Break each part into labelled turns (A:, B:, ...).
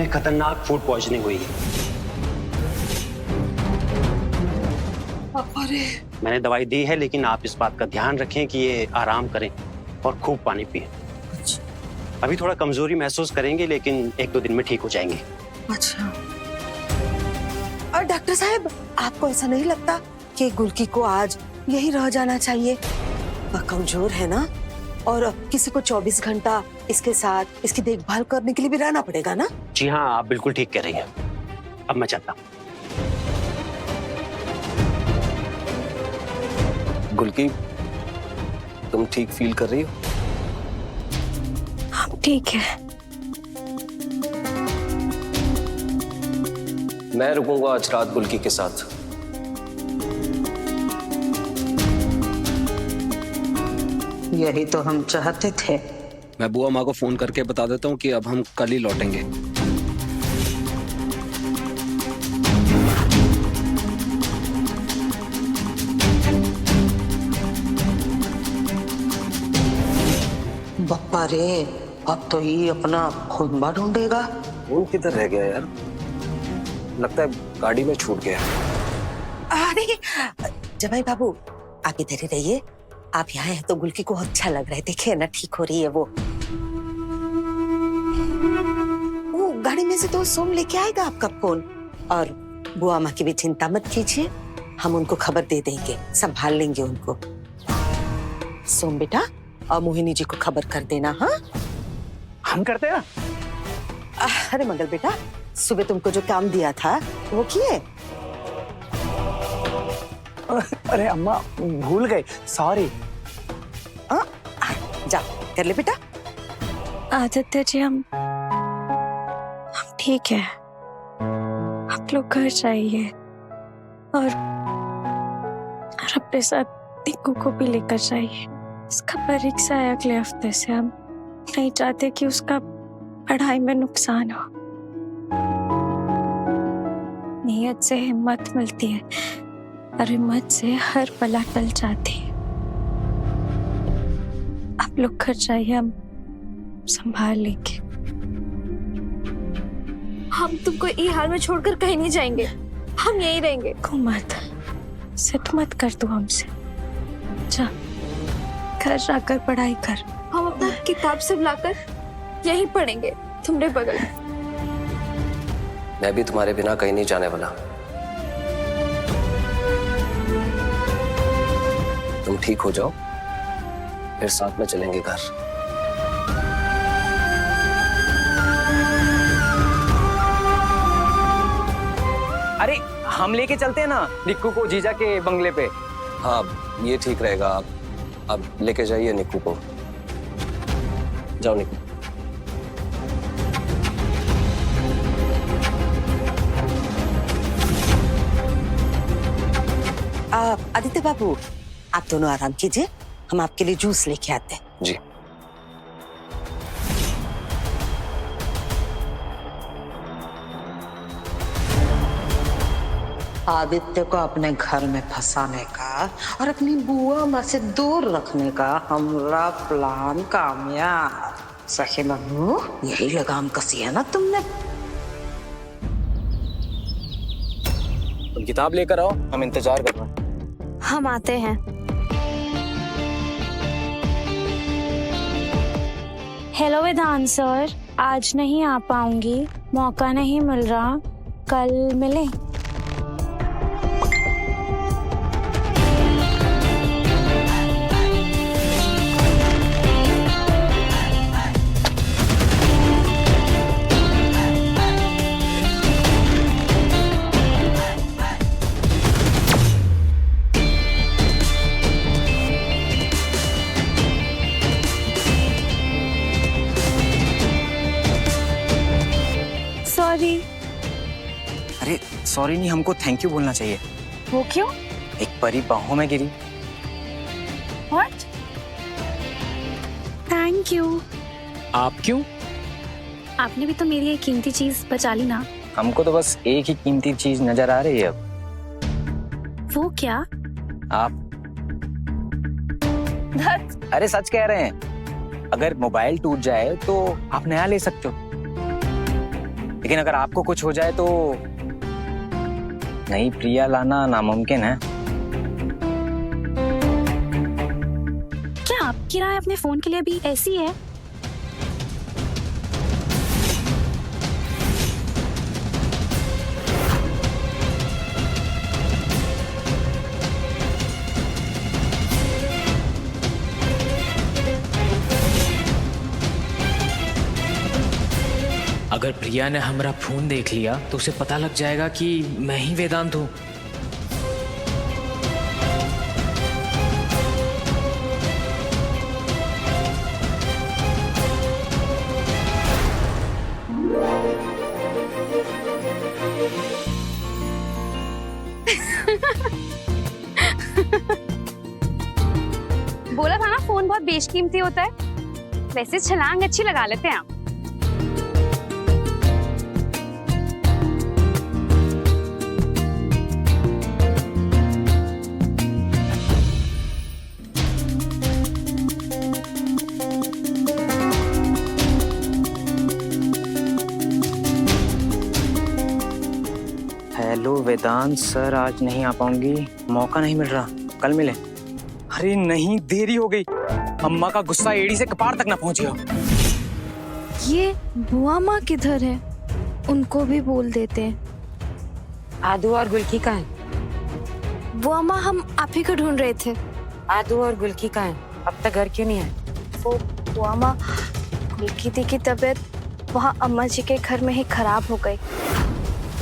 A: में खतरनाक food poisoning हुई है।
B: अरे
A: मैंने दवाई दी है, लेकिन आप इस बात का ध्यान रखें कि ये आराम करें और खूब पानी पिएं।
B: अच्छा
A: अभी थोड़ा कमजोरी महसूस करेंगे, लेकिन 1-2 दिन में ठीक हो जाएंगे।
B: अच्छा। और डॉक्टर साहब, आपको ऐसा नहीं लगता कि गुल्की को आज यही रह जाना चाहिए? वह कमजोर है ना, और किसी को 24 घंटा इसके साथ इसकी देखभाल करने के लिए भी रहना पड़ेगा ना?
A: जी हाँ, आप बिल्कुल ठीक कह रही हैं। अब मैं चलता हूँ।
C: गुल्की, तुम ठीक फील कर रही हो?
D: हम ठीक है।
C: मैं रुकूंगा आज रात गुल्की के साथ।
B: यही तो हम चाहते थे।
C: मैं बुआ माँ को फोन करके बता देता हूँ कि अब हम कल ही लौटेंगे।
B: बप्पा रे, अब तो ये अपना खुदबा ढूंढेगा।
C: फोन किधर रह गया यार? लगता है गाड़ी में छूट गया।
B: अरे जमाई बाबू, आप इधर ही रहिए। आप यहाँ हैं तो गुल्की को अच्छा लग रहा है, देखिए ना ठीक हो रही है वो गाड़ी में से तो सोम लेके आएगा आपका फोन। और बुआ माँ की भी चिंता मत कीजिए, हम उनको खबर दे देंगे, संभाल लेंगे उनको। सोम बेटा, और मोहिनी जी को खबर कर देना। हाँ,
A: हम करते हैं।
B: अरे मंगल बेटा, सुबह तुमको जो काम दिया था वो किए?
E: अरे अम्मा, भूल गए, सॉरी।
B: जा कर ले बेटा।
D: आदित्य जी, हम ठीक है। आप लोग घर जाइए और अपने साथ निक्कू को भी लेकर जाइए। इसका परीक्षा है अगले हफ्ते से। हम नहीं चाहते कि उसका पढ़ाई में नुकसान हो। नियत से हिम्मत मिलती है और हिम्मत से हर बला टल जाती है। आप लोग घर जाइए, हम संभाल लेंगे।
F: हम तुमको ये हाल में छोड़कर कहीं नहीं जाएंगे, हम यहीं रहेंगे।
D: मत सिट मत कर तू हमसे। जा घर जाकर पढ़ाई कर।
F: हम अपना किताब सब लाकर यहीं पढ़ेंगे तुम्हारे बगल में।
C: मैं भी तुम्हारे बिना कहीं नहीं जाने वाला। तुम ठीक हो जाओ, फिर साथ में चलेंगे घर।
E: अरे हम लेके चलते हैं ना निक्कू को जीजा के बंगले पे।
C: हाँ, ये ठीक रहेगा। आप लेके जाइए निक्कू को। जाओ निक्कू।
B: आदित्य बाबू, आप दोनों आराम कीजिए, हम आपके लिए जूस लेके आते हैं।
C: जी।
B: आदित्य को अपने घर में फंसाने का और अपनी बुआ माँ से दूर रखने का हमारा प्लान कामयाब। सखी बहू, यही लगाम कसी है ना तुमने?
C: तुम किताब लेकर आओ, हम इंतजार कर रहे हैं।
F: हम आते हैं।
D: हेलो वेदांत सर, आज नहीं आ पाऊंगी, मौका नहीं मिल रहा, कल मिले। सॉरी।
E: अरे सॉरी नहीं, हमको थैंक यू बोलना चाहिए।
D: वो क्यों?
E: एक परी बाहों में गिरी।
D: What? Thank you.
E: आप क्यों?
D: आपने भी तो मेरी एक कीमती चीज बचा ली ना।
E: हमको तो बस एक ही कीमती चीज नजर आ रही है अब।
D: वो क्या?
E: आप। अरे सच कह रहे हैं, अगर मोबाइल टूट जाए तो आप नया ले सकते हो। लेकिन अगर आपको कुछ हो जाए तो नई प्रिया लाना नामुमकिन है।
G: क्या आपकी राय अपने फोन के लिए भी ऐसी है?
H: अगर प्रिया ने हमारा फोन देख लिया तो उसे पता लग जाएगा कि मैं ही वेदांत हूँ।
G: बोला था ना फोन बहुत बेशकीमती होता है। वैसे छलांग अच्छी लगा लेते हैं आप।
E: हेलो वेदांत सर, आज नहीं आ पाऊंगी, मौका नहीं मिल रहा, कल मिले। अरे नहीं, देरी हो गई। अम्मा का गुस्सा एड़ी से कपार तक ना पहुंच गया।
F: ये बुआ माँ किधर है? उनको भी बोल देते हैं।
I: आदू और गुलकी कहाँ है?
F: बुआ माँ, हम आप ही को ढूंढ रहे थे।
I: आदू और गुलकी कहाँ है? अब तक घर क्यों नहीं आए?
D: वो बुआ माँ, गुलकी दी की तबीयत वहाँ अम्मा जी के घर में ही खराब हो गई,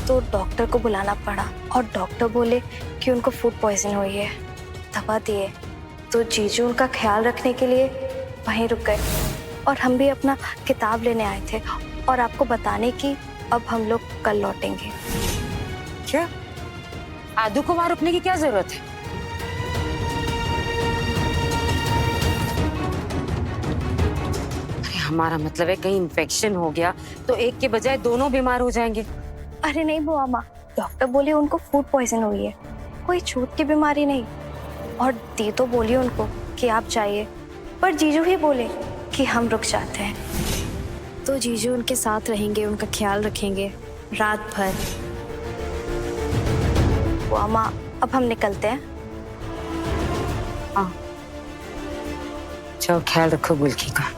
D: तो डॉक्टर को बुलाना पड़ा और डॉक्टर बोले कि उनको फूड पॉइजन हुई है। दवा दिए तो जीजू उनका ख्याल रखने के लिए वहीं रुक गए और हम भी अपना किताब लेने आए थे और आपको बताने की अब हम लोग कल लौटेंगे।
I: क्या? आदू को वहां रुकने की क्या जरूरत है? अरे हमारा मतलब है कहीं इन्फेक्शन हो गया तो एक के बजाय दोनों बीमार हो जाएंगे।
D: अरे नहीं बुआ माँ, डॉक्टर बोले उनको फूड पॉइजन हुई है, कोई छूत की बीमारी नहीं। और दी तो बोली उनको कि आप जाइए, पर जीजू ही बोले कि हम रुक जाते हैं।
F: तो जीजू उनके साथ रहेंगे, उनका ख्याल रखेंगे रात भर।
D: बुआ माँ, अब हम निकलते हैं।
I: हाँ, चलो ख्याल रखो गुलकी का।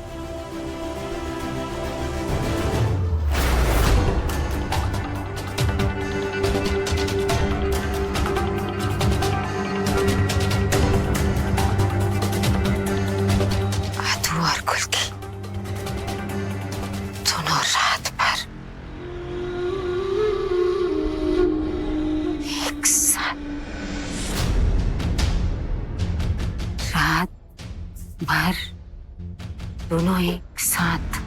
I: भर दोनों एक साथ,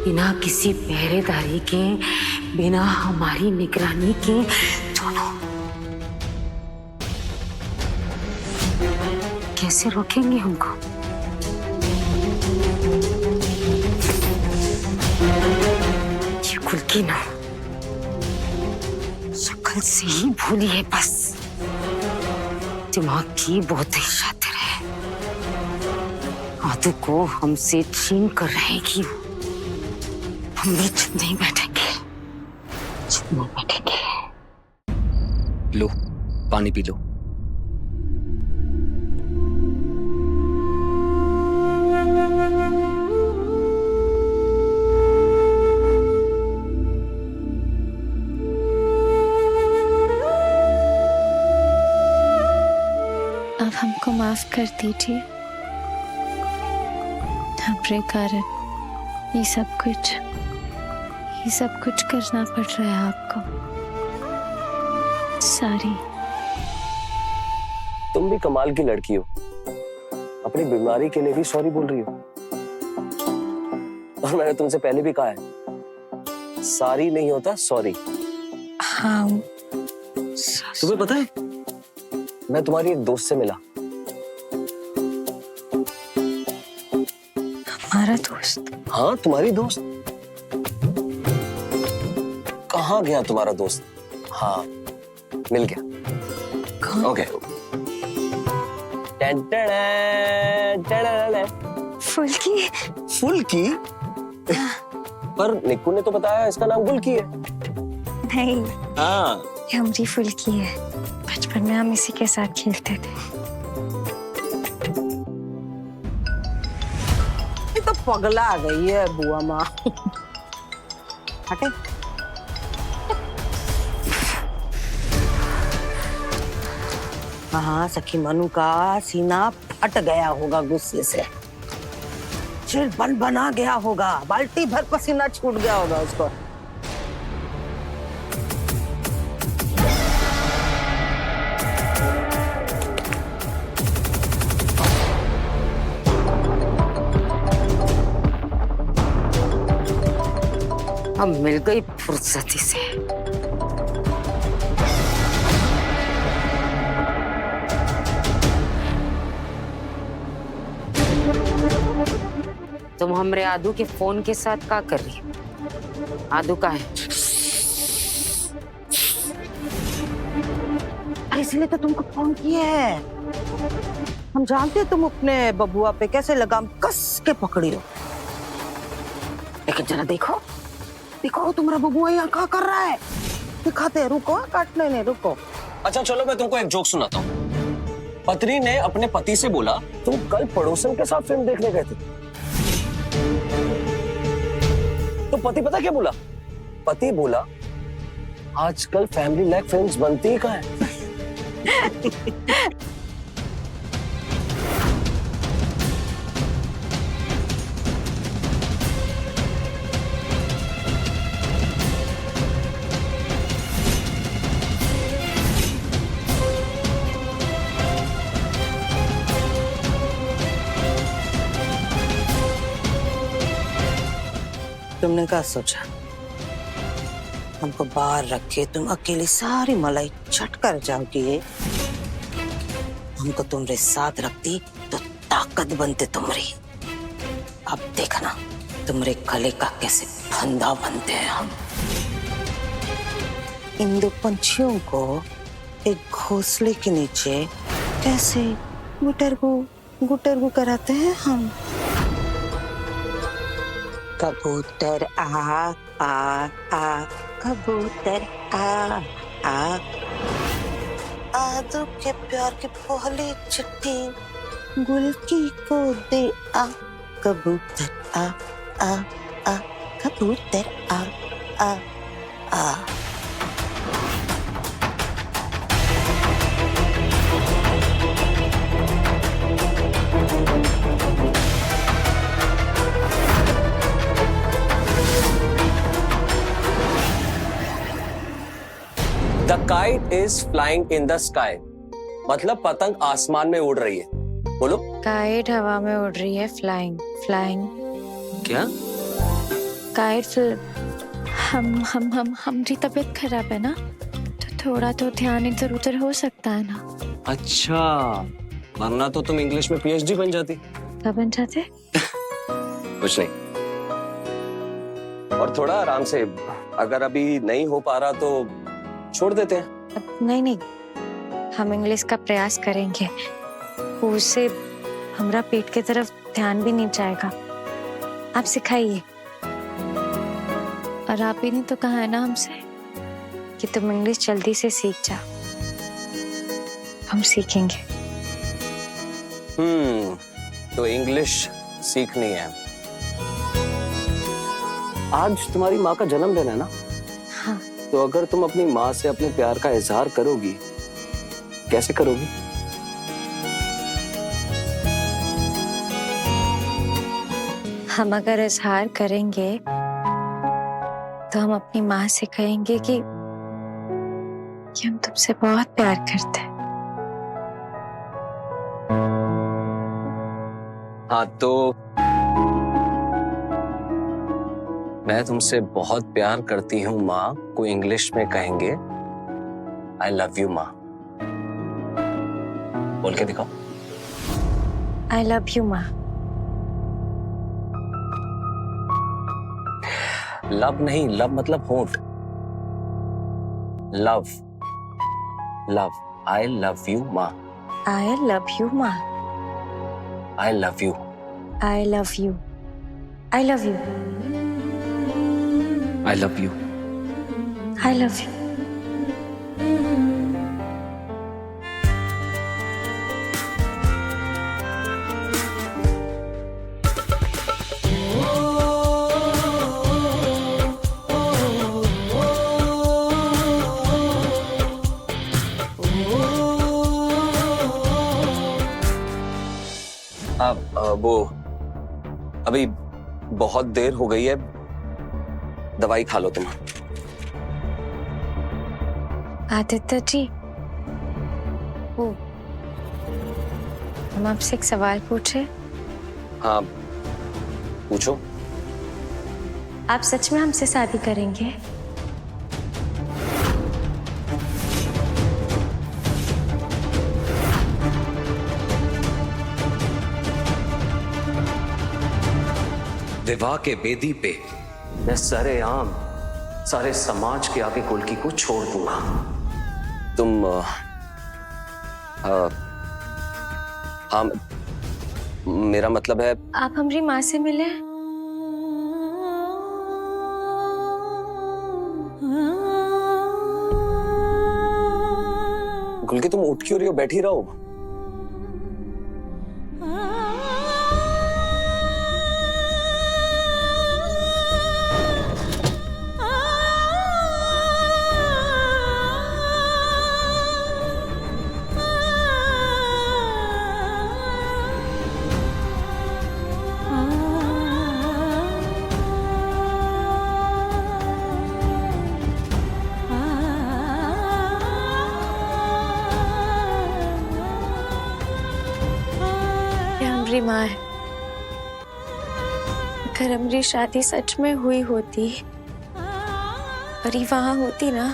I: बिना किसी पहरेदारी के, बिना हमारी निगरानी के, दोनों। कैसे रोकेंगे हमको? ये गुलकी ना शक्ल से ही भूली है, बस दिमाग की बहुत ही शातिर है। आदू को हमसे छीन कर रहेगी, हम भी चुप नहीं बैठेंगे, चुप नहीं बैठेंगे।
C: लो पानी पी लो।
D: अब हमको माफ कर दीजिए, हमारे कारण ये सब कुछ करना पड़ रहा है आपको। सॉरी।
C: तुम भी कमाल की लड़की हो, अपनी बीमारी के लिए भी सॉरी बोल रही हो। और मैंने तुमसे पहले भी कहा है, सारी नहीं होता सॉरी।
D: हाँ,
C: तुम्हें पता है, मैं तुम्हारी एक दोस्त से मिला।
D: हमारा दोस्त?
C: हाँ, तुम्हारी दोस्त। कहाँ गया तुम्हारा दोस्त? हाँ, मिल गया। ओके।
D: फुल्की।
C: फुल्की? पर निक्कू ने तो बताया इसका नाम गुल्की है।
D: नहीं,
C: हाँ।
D: ये हमारी फुल्की है। बचपन में हम इसी के साथ खेलते थे।
B: ये तो पगला गई है बुआ माँ। हटे। हाँ, सखी मनु का सीना फट गया होगा गुस्से से, चिल बना गया होगा, बाल्टी भर पसीना छूट गया होगा उसको।
I: अब मिल गई फुर्सती से। तुम हमरे आदू के फोन के साथ क्या कर रही? आदू का है?
B: इसलिए तो तुमको फोन किया है। हम जानते तुम अपने बबुआ पे कैसे लगाम कस के पकड़ी हो, लेकिन जरा देखो देखो तुम्हारा बबुआ यहाँ क्या कर रहा है। दिखाते हैं, रुको, काटने नहीं, रुको।
C: अच्छा चलो मैं तुमको एक जोक सुनाता हूँ। पत्नी ने अपने पति से बोला, तुम कल पड़ोसन के साथ फिल्म देखने गए थे। तो पति पता क्या बोला? पति बोला, आजकल फैमिली लाइक फिल्म्स बनती ही कहाँ है।
B: तुमने क्या सोचा हमको बाहर रख के तुम अकेली सारी मलाई चट कर जाओगी? हमको तुम्हारे साथ रखती तो ताकत बनते तुम्हारी। अब देखना तुम्हारे गले का कैसे फंदा बनते हैं हम। इन दो पंछियों को एक घोंसले के नीचे कैसे गुटर गु कराते हैं हम। कबूतर आ आ कबूतर आ आदू के प्यार की पहली चिट्ठी गुल्की को दे आ। कबूतर आ कबूतर आ।
C: The kite is flying in the sky. मतलब पतंग आसमान में उड़ रही है। बोलो।
D: काइट हवा में उड़ रही है। फ्लाइंग
C: क्या?
F: काइट हमारी तबीयत खराब है ना, तो थोड़ा तो ध्यान इधर उधर हो सकता है ना।
C: अच्छा, वरना तो तुम इंग्लिश में PhD बन जाती।
F: क्या बन जाते?
C: कुछ नहीं। और थोड़ा आराम से, अगर अभी नहीं हो पा रहा तो छोड़ देते हैं।
D: नहीं, हम इंग्लिश का प्रयास करेंगे। उससे हमारा पेट की तरफ ध्यान भी नहीं जाएगा। आप सिखाइए। और आप ही ने तो कहा है ना हमसे कि तुम इंग्लिश जल्दी से सीख जाओ। हम सीखेंगे।
C: तो इंग्लिश सीखनी है। आज तुम्हारी माँ का जन्मदिन है ना?
D: हाँ।
C: तो अगर तुम अपनी माँ से अपने प्यार का इजहार करोगी, कैसे करोगी?
D: हम अगर इजहार करेंगे तो हम अपनी माँ से कहेंगे कि हम तुमसे बहुत प्यार करते हैं।
C: हाँ, तो मैं तुमसे बहुत प्यार करती हूँ माँ को इंग्लिश में कहेंगे I love you माँ। बोल के दिखाओ।
D: I love you माँ।
C: लव नहीं, लव मतलब होंठ। लव I love you माँ।
D: I love you माँ।
C: I love you।
D: I love you। I love you।
C: I love you.
D: I love you.
C: वो अभी बहुत देर हो गई है, दवाई खा लो तुम।
D: आदित्य जी, वो हम आपसे एक सवाल पूछे।
C: हाँ पूछो।
D: आप सच में हमसे शादी करेंगे?
C: विवाह के वेदी पे मैं सरेआम सारे समाज के आगे गुलकी को छोड़ दूंगा। तुम हाँ, मेरा मतलब है
D: आप हमारी माँ से मिले?
C: गुलकी तुम उठ क्यों रही हो, बैठी रहो।
D: हमारी माँ है। अगर हमारी शादी सच में हुई होती, परी वहां होती ना,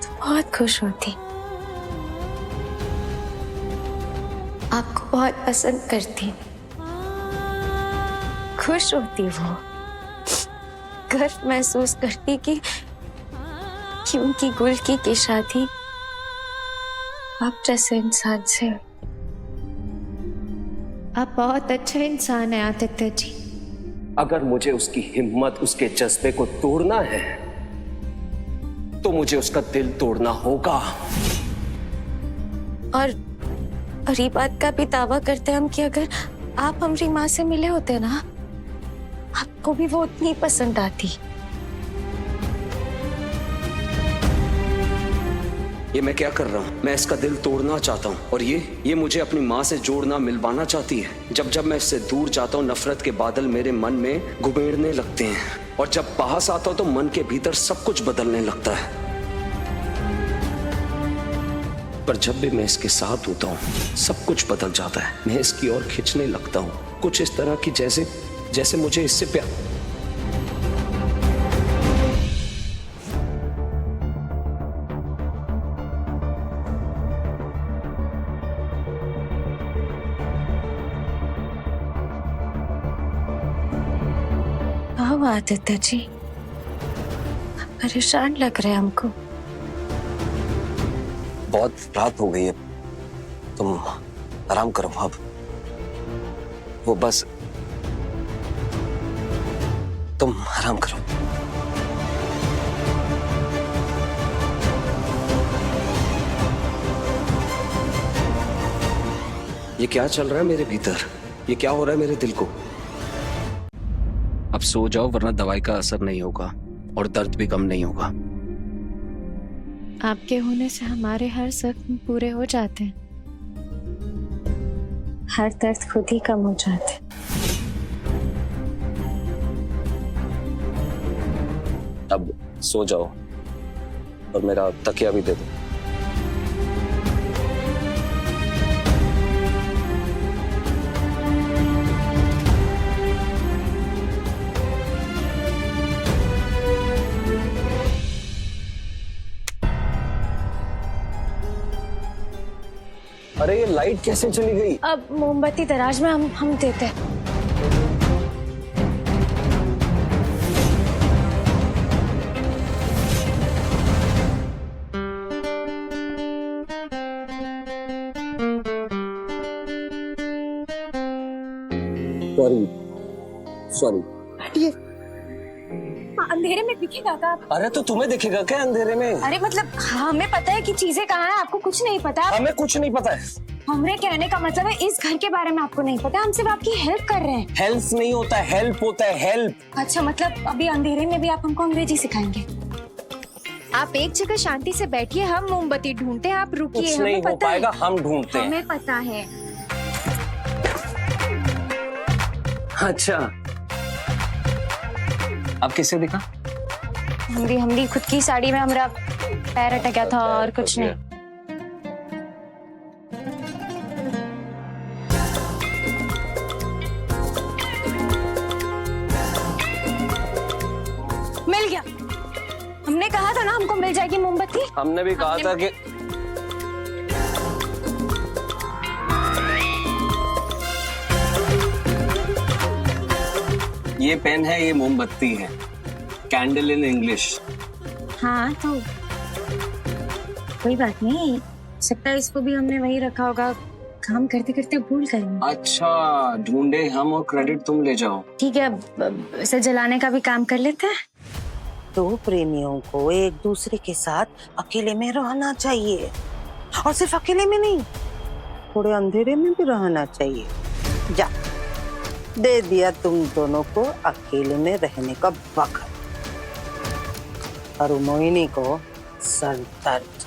D: तो बहुत खुश होती। आपको बहुत पसंद करती, खुश होती, वो गर्व महसूस करती कि उनकी गुलकी की शादी आप जैसे इंसान से। आप बहुत अच्छे इंसान हैं आदित्य जी।
C: अगर मुझे उसकी हिम्मत, उसके जज्बे को तोड़ना है तो मुझे उसका दिल तोड़ना होगा।
D: और ये बात का भी दावा करते हम कि अगर आप हमारी माँ से मिले होते ना, आपको भी वो उतनी पसंद आती।
C: ये मैं क्या कर रहा हूँ? मैं इसका दिल तोड़ना चाहता हूँ और ये मुझे अपनी माँ से जोड़ना, मिलवाना चाहती है। जब मैं इससे दूर जाता हूँ, नफरत के बादल मेरे मन में घुमेड़ने लगते हैं और जब पास आता हूँ तो मन के भीतर सब कुछ बदलने लगता है। पर जब भी मैं इसके साथ होता हूँ सब कुछ बदल जाता है। मैं इसकी ओर खींचने लगता हूँ, कुछ इस तरह की जैसे मुझे इससे प्यार।
D: आदित्य जी, परेशान लग रहे हैं हमको।
C: बहुत रात हो गई है, तुम आराम करो अब। वो बस तुम आराम करो। ये क्या चल रहा है मेरे भीतर? ये क्या हो रहा है मेरे दिल को? अब सो जाओ वरना दवाई का असर नहीं होगा और दर्द भी कम नहीं होगा।
D: आपके होने से हमारे हर जख्म पूरे हो जाते हैं, हर दर्द खुद ही कम हो जाते हैं।
C: अब सो जाओ और मेरा तकिया भी दे दो। अरे ये लाइट कैसे चली गई?
D: अब मोमबत्ती दराज में हम देते हैं।
C: सॉरी।
B: बैठिए।
D: अंधेरे में दिखेगा क्या?
C: अरे तो तुम्हें दिखेगा क्या अंधेरे में?
D: अरे मतलब हमें पता है कि चीजें कहाँ हैं, आपको कुछ नहीं पता।
C: हमें कुछ नहीं पता है।
D: हमरे कहने का मतलब है इस घर के बारे में आपको नहीं पता, हम सिर्फ आपकी हेल्प कर रहे हैं।
C: हेल्प नहीं होता है, हेल्प होता है, हेल्प।
D: अच्छा मतलब अभी अंधेरे में भी आप हमको अंग्रेजी सिखाएंगे?
F: आप एक जगह शांति से बैठिए, हम मोमबत्ती ढूंढते हैं, आप रुकिए।
C: कुछ नहीं हो पाएगा, हम ढूंढते हैं।
F: हमें पता है।
C: अच्छा, अब किसे दिखा?
D: हमरी खुद की साड़ी में हमारा पैर अटक गया था और कुछ नहीं। मिल गया। हमने कहा था ना हमको मिल जाएगी मोमबत्ती।
C: हमने भी कहा था कि ये पेन है, ये मोमबत्ती है। Candle in English.
D: हाँ तो कोई बात नहीं, सकता है इसको भी हमने वही रखा होगा, काम करते करते भूल गए।
C: अच्छा, ढूंढे हम और क्रेडिट तुम ले जाओ।
D: ठीक है, अब इसे जलाने का भी काम कर लेते हैं।
B: दो प्रेमियों को एक दूसरे के साथ अकेले में रहना चाहिए, और सिर्फ अकेले में नहीं, थोड़े अंधेरे में भी रहना चाहिए। जा, दे दिया तुम दोनों को अकेले में रहने का वक्त, और मोहिनी को सर दर्द।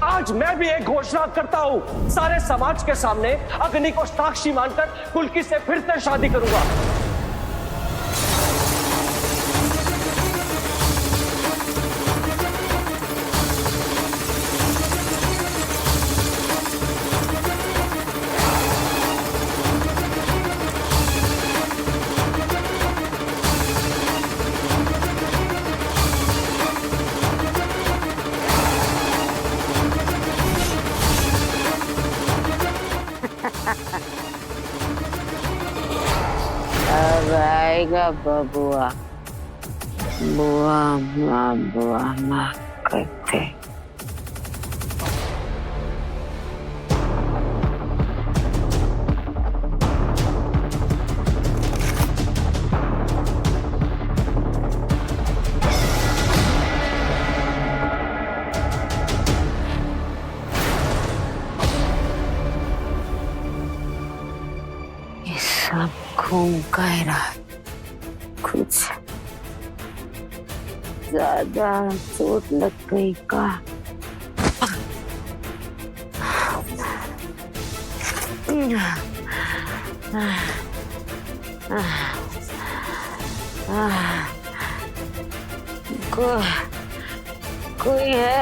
J: आज मैं भी एक घोषणा करता हूं, सारे समाज के सामने अग्नि को साक्षी मानकर कुल्की से फिर से शादी करूंगा।
I: अब आएगा बबुआ, बुआ माँ करते। सब घूम कर रहा, कुछ ज्यादा चोट लग गई का? कोई है?